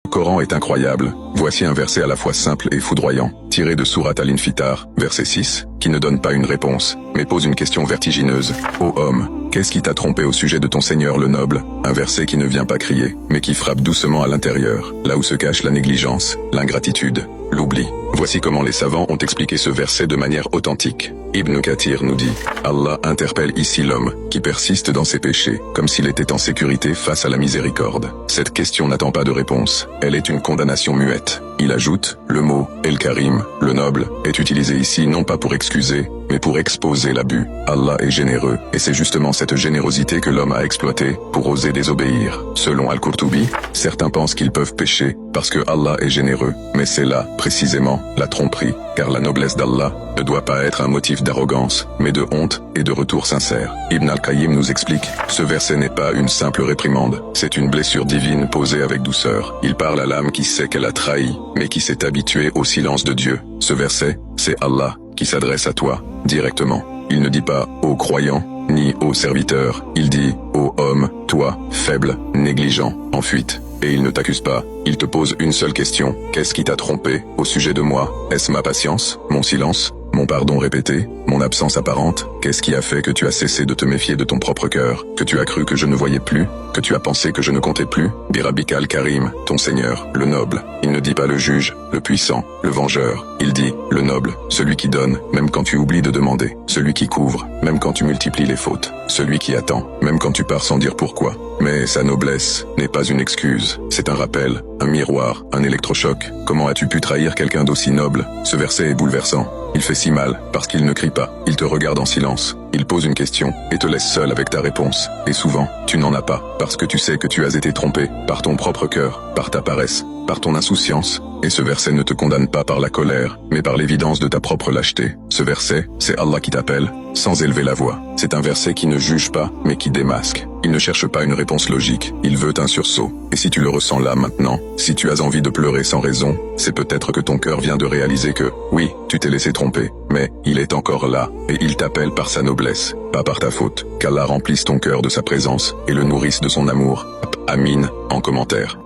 Le Coran est incroyable. Voici un verset à la fois simple et foudroyant, tiré de Surat Al-Infitar, verset 6, qui ne donne pas une réponse, mais pose une question vertigineuse. Ô homme, qu'est-ce qui t'a trompé au sujet de ton Seigneur le noble? Un verset qui ne vient pas crier, mais qui frappe doucement à l'intérieur, là où se cache la négligence, l'ingratitude, l'oubli. Voici comment les savants ont expliqué ce verset de manière authentique. Ibn Kathir nous dit, Allah interpelle ici l'homme, qui persiste dans ses péchés, comme s'il était en sécurité face à la miséricorde. Cette question n'attend pas de réponse, elle est une condamnation muette. Il ajoute, le mot « El-Karim », le noble, est utilisé ici non pas pour excuser, mais pour exposer l'abus. Allah est généreux, et c'est justement cette générosité que l'homme a exploitée pour oser désobéir. Selon Al-Qurtubi, certains pensent qu'ils peuvent pécher parce que Allah est généreux, mais c'est là, précisément, la tromperie, car la noblesse d'Allah ne doit pas être un motif d'arrogance, mais de honte et de retour sincère. Ibn al-Qayyim nous explique, ce verset n'est pas une simple réprimande, c'est une blessure divine posée avec douceur. Il parle à l'âme qui sait qu'elle a trahi, mais qui s'est habituée au silence de Dieu. Ce verset, c'est Allah qui s'adresse à toi, directement. Il ne dit pas « aux croyants », ni « aux serviteurs », il dit « ô homme, toi, faible, négligent, en fuite ». Et il ne t'accuse pas, il te pose une seule question. Qu'est-ce qui t'a trompé au sujet de moi? Est-ce ma patience, mon silence, mon pardon répété, mon absence apparente? Qu'est-ce qui a fait que tu as cessé de te méfier de ton propre cœur? Que tu as cru que je ne voyais plus? Que tu as pensé que je ne comptais plus? Birabika al-Karim, ton Seigneur, le noble. Il ne dit pas le juge, le puissant, le vengeur. Il dit, le noble, celui qui donne, même quand tu oublies de demander. Celui qui couvre, même quand tu multiplies les fautes. Celui qui attend, même quand tu pars sans dire pourquoi. Mais sa noblesse n'est pas une excuse, c'est un rappel, un miroir, un électrochoc. Comment as-tu pu trahir quelqu'un d'aussi noble? Ce verset est bouleversant. Il fait si mal, parce qu'il ne crie pas, il te regarde en silence. Il pose une question, et te laisse seul avec ta réponse. Et souvent, tu n'en as pas, parce que tu sais que tu as été trompé, par ton propre cœur, par ta paresse, par ton insouciance. Et ce verset ne te condamne pas par la colère, mais par l'évidence de ta propre lâcheté. Ce verset, c'est Allah qui t'appelle, sans élever la voix. C'est un verset qui ne juge pas, mais qui démasque. Il ne cherche pas une réponse logique, il veut un sursaut. Et si tu le ressens là maintenant, si tu as envie de pleurer sans raison, c'est peut-être que ton cœur vient de réaliser que, oui, tu t'es laissé tromper, mais il est encore là, et il t'appelle par sa noblesse, pas par ta faute. Qu'Allah remplisse ton cœur de sa présence, et le nourrisse de son amour. Amin, en commentaire.